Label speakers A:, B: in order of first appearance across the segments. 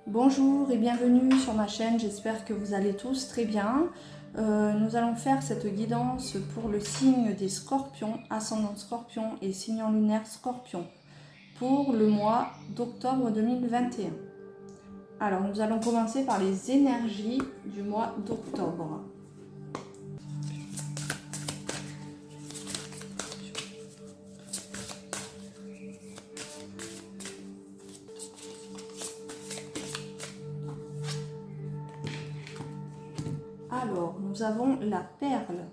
A: Bonjour et bienvenue sur ma chaîne, j'espère que vous allez tous très bien. Nous allons faire cette guidance pour le signe des scorpions, ascendant scorpion et signe lunaire scorpion, pour le mois d'octobre 2021. Alors nous allons commencer par les énergies du mois d'octobre. Alors, nous avons la perle.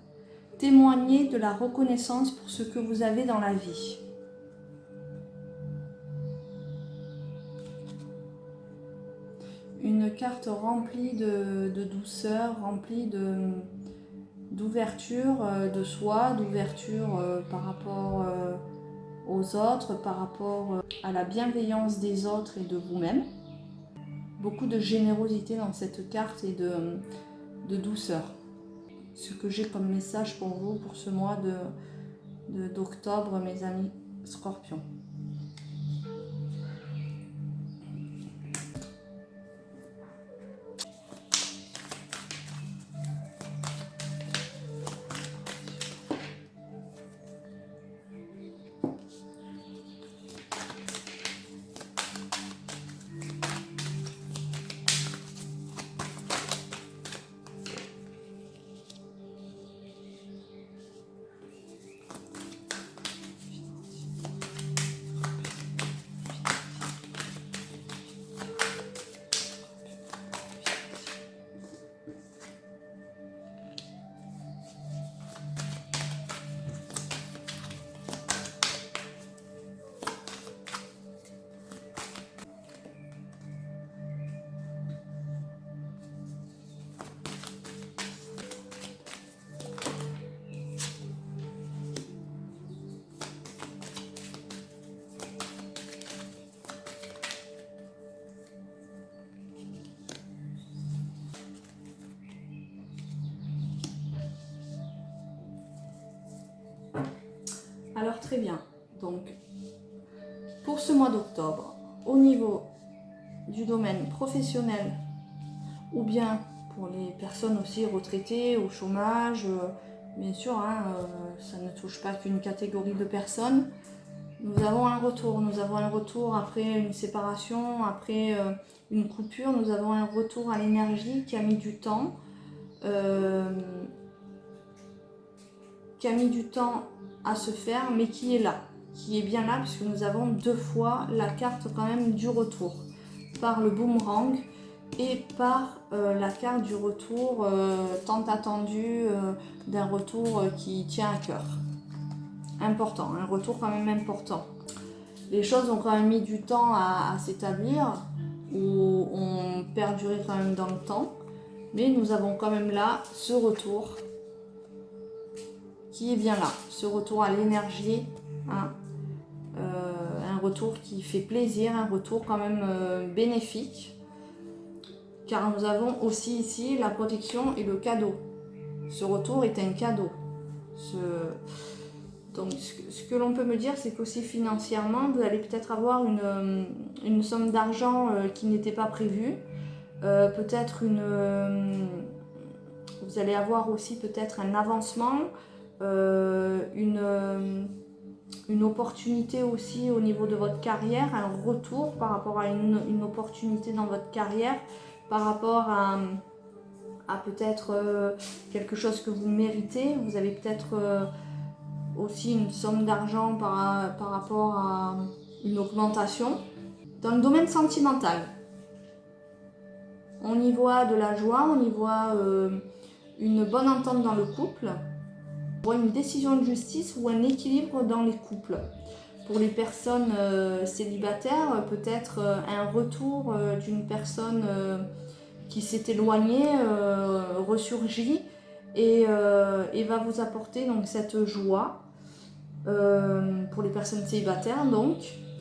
A: Témoignez de la reconnaissance pour ce que vous avez dans la vie. Une carte remplie de douceur, remplie d'ouverture de soi, d'ouverture par rapport aux autres, par rapport à la bienveillance des autres et de vous-même. Beaucoup de générosité dans cette carte et de douceur. Ce que j'ai comme message pour vous pour ce mois d'octobre, mes amis scorpions. Alors très bien, donc pour ce mois d'octobre, au niveau du domaine professionnel ou bien pour les personnes aussi retraitées, au chômage, bien sûr, ça ne touche pas qu'une catégorie de personnes. Nous avons un retour après une séparation, après une coupure, nous avons un retour à l'énergie qui a mis du temps, à se faire, mais qui est là, qui est bien là, puisque nous avons deux fois la carte quand même du retour, par le boomerang et par la carte du retour tant attendu, d'un retour qui tient à cœur. Important, un retour quand même important. Les choses ont quand même mis du temps à s'établir, ou ont perduré quand même dans le temps, mais nous avons quand même là ce retour qui est bien là, ce retour à l'énergie, un retour qui fait plaisir, un retour quand même bénéfique, car nous avons aussi ici la protection et le cadeau. Ce retour est un cadeau. Donc ce que l'on peut me dire, c'est qu'aussi financièrement, vous allez peut-être avoir une somme d'argent qui n'était pas prévue, peut-être vous allez avoir aussi peut-être un avancement, une opportunité aussi au niveau de votre carrière, un retour par rapport à une opportunité dans votre carrière, par rapport à peut-être quelque chose que vous méritez. Vous avez peut-être aussi une somme d'argent par rapport à une augmentation. Dans le domaine sentimental, on y voit de la joie, on y voit une bonne entente dans le couple, on voit une décision de justice ou un équilibre dans les couples. Pour les personnes célibataires, peut-être un retour d'une personne qui s'est éloignée, ressurgit et va vous apporter donc cette joie. Pour les personnes célibataires, donc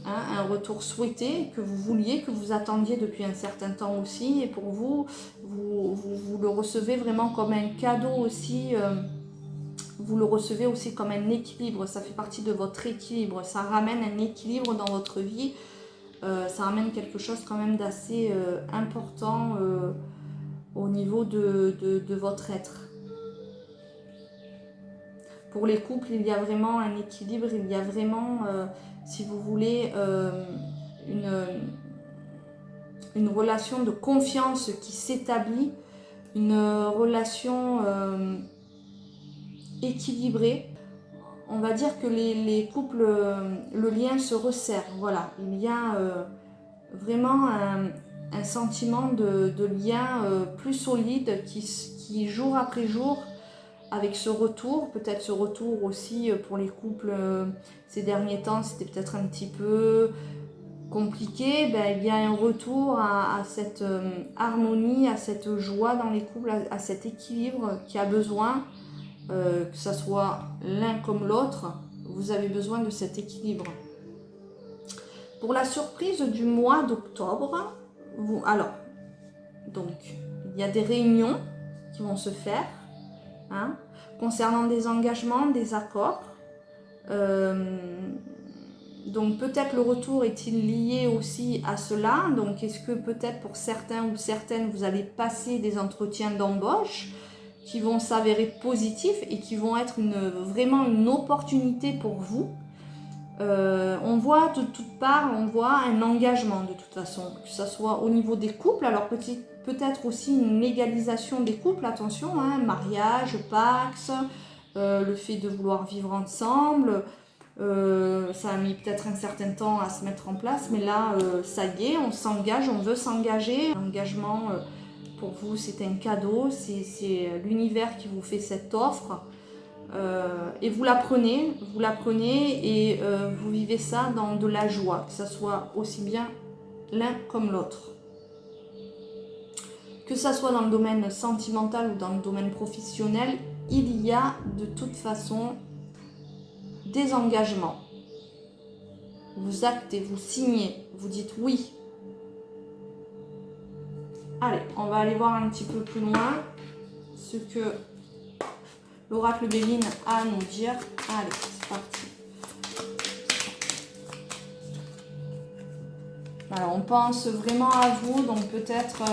A: un retour souhaité, que vous vouliez, que vous attendiez depuis un certain temps aussi, et pour vous le recevez vraiment comme un cadeau aussi, vous le recevez aussi comme un équilibre, ça fait partie de votre équilibre, ça ramène un équilibre dans votre vie, ça amène quelque chose quand même d'assez important au niveau de votre être. Pour les couples, il y a vraiment un équilibre, il y a vraiment, si vous voulez, une relation de confiance qui s'établit, une relation équilibrée. On va dire que les couples, le lien se resserre, voilà. Il y a vraiment un sentiment de lien plus solide qui jour après jour, avec ce retour, peut-être ce retour aussi pour les couples ces derniers temps, c'était peut-être un petit peu compliqué, ben, il y a un retour à cette harmonie, à cette joie dans les couples, à cet équilibre qui a besoin, que ce soit l'un comme l'autre, vous avez besoin de cet équilibre. Pour la surprise du mois d'octobre, donc il y a des réunions qui vont se faire, hein, concernant des engagements, des accords. Donc peut-être le retour est-il lié aussi à cela. Donc est-ce que peut-être pour certains ou certaines, vous allez passer des entretiens d'embauche qui vont s'avérer positifs et qui vont être vraiment une opportunité pour vous. On voit de toutes parts, on voit un engagement de toute façon, que ce soit au niveau des couples, alors peut-être aussi une légalisation des couples, attention, hein, mariage, pax, le fait de vouloir vivre ensemble, ça a mis peut-être un certain temps à se mettre en place, mais là, ça y est, on s'engage, on veut s'engager. L'engagement, pour vous, c'est un cadeau, c'est l'univers qui vous fait cette offre. Et vous la prenez et vous vivez ça dans de la joie, que ce soit aussi bien l'un comme l'autre. Que ce soit dans le domaine sentimental ou dans le domaine professionnel, il y a de toute façon des engagements. Vous actez, vous signez, vous dites oui. Allez, on va aller voir un petit peu plus loin ce que l'oracle Béline a à nous dire. Allez, c'est parti. Alors, on pense vraiment à vous, donc peut-être,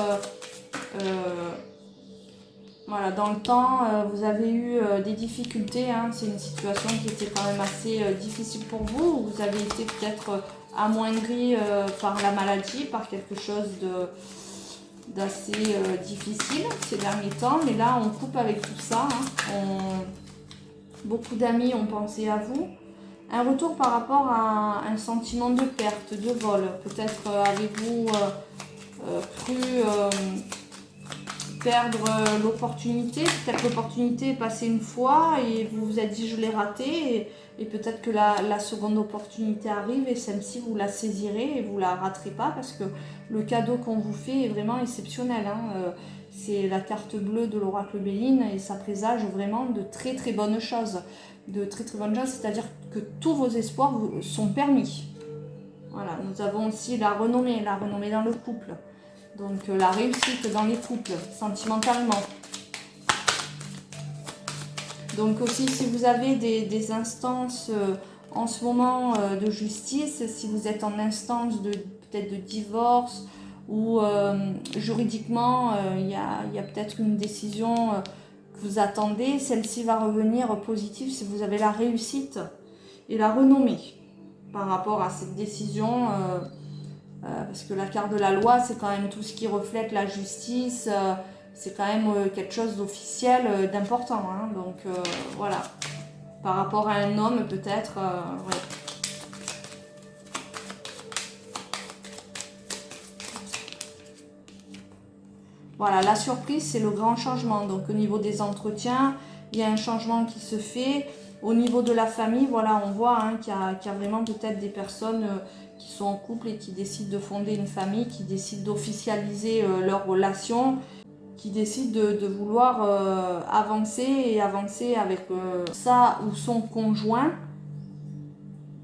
A: voilà, dans le temps, vous avez eu des difficultés. Hein, c'est une situation qui était quand même assez difficile pour vous. Vous avez été peut-être amoindri par la maladie, par quelque chose d'assez difficile ces derniers temps. Mais là, on coupe avec tout ça. Hein. Beaucoup d'amis ont pensé à vous. Un retour par rapport à un sentiment de perte, de vol. Peut-être avez-vous cru perdre l'opportunité. Peut-être l'opportunité est passée une fois et vous vous êtes dit je l'ai raté. Et peut-être que la seconde opportunité arrive et celle-ci vous la saisirez et vous la raterez pas parce que le cadeau qu'on vous fait est vraiment exceptionnel. Hein. C'est la carte bleue de l'oracle Béline et ça présage vraiment de très très bonnes choses. De très très bonnes choses, c'est-à-dire que tous vos espoirs sont permis. Voilà, nous avons aussi la renommée dans le couple. Donc la réussite dans les couples, sentimentalement. Donc aussi si vous avez des instances en ce moment de justice, si vous êtes en instance peut-être de divorce ou juridiquement il y a peut-être une décision que vous attendez, celle-ci va revenir positive si vous avez la réussite et la renommée par rapport à cette décision. Parce que la carte de la loi, c'est quand même tout ce qui reflète la justice, c'est quand même quelque chose d'officiel, d'important. Hein, donc voilà, par rapport à un homme peut-être, ouais. Voilà, la surprise, c'est le grand changement. Donc au niveau des entretiens, il y a un changement qui se fait. Au niveau de la famille, voilà, on voit hein, qu'il y a vraiment peut-être des personnes qui sont en couple et qui décident de fonder une famille, qui décident d'officialiser leur relation, qui décident de vouloir avancer avec sa ou son conjoint.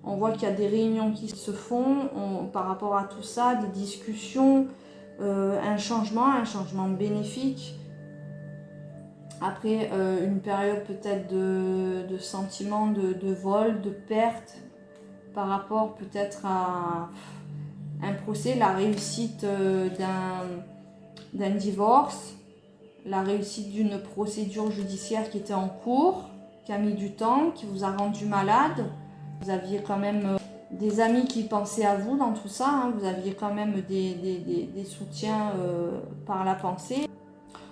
A: On voit qu'il y a des réunions qui se font par rapport à tout ça, des discussions, un changement bénéfique. Après une période peut-être de sentiment de vol, de perte, par rapport peut-être à un procès, la réussite d'un divorce, la réussite d'une procédure judiciaire qui était en cours, qui a mis du temps, qui vous a rendu malade. Vous aviez quand même des amis qui pensaient à vous dans tout ça, hein. Vous aviez quand même des soutiens par la pensée.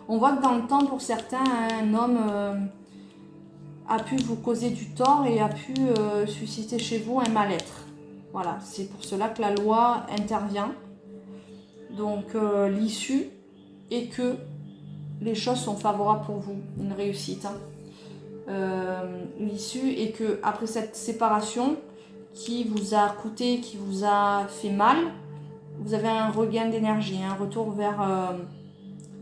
A: On voit que dans le temps, pour certains, un homme a pu vous causer du tort et a pu susciter chez vous un mal-être. Voilà, c'est pour cela que la loi intervient. Donc l'issue est que les choses sont favorables pour vous, une réussite. L'issue est que après cette séparation qui vous a coûté, qui vous a fait mal, vous avez un regain d'énergie, un retour vers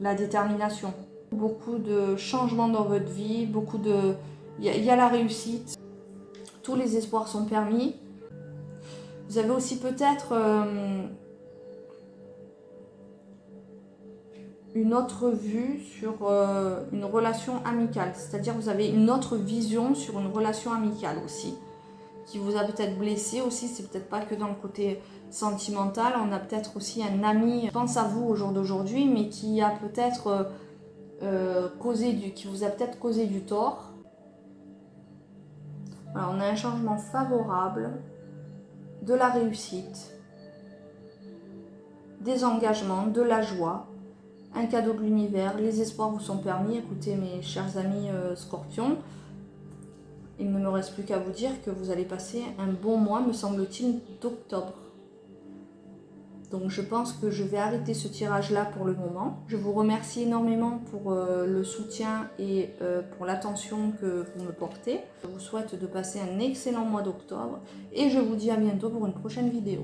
A: la détermination. Beaucoup de changements dans votre vie, il y a la réussite, tous les espoirs sont permis. Vous avez aussi peut-être une autre vue sur une relation amicale, c'est-à-dire vous avez une autre vision sur une relation amicale aussi, qui vous a peut-être blessé aussi. C'est peut-être pas que dans le côté sentimental, on a peut-être aussi un ami qui pense à vous au jour d'aujourd'hui, mais qui a peut-être qui vous a peut-être causé du tort. Voilà, on a un changement favorable, de la réussite, des engagements, de la joie, un cadeau de l'univers, les espoirs vous sont permis. Écoutez mes chers amis Scorpions, il ne me reste plus qu'à vous dire que vous allez passer un bon mois, me semble-t-il, d'octobre. Donc je pense que je vais arrêter ce tirage là pour le moment. Je vous remercie énormément pour le soutien et pour l'attention que vous me portez. Je vous souhaite de passer un excellent mois d'octobre et je vous dis à bientôt pour une prochaine vidéo.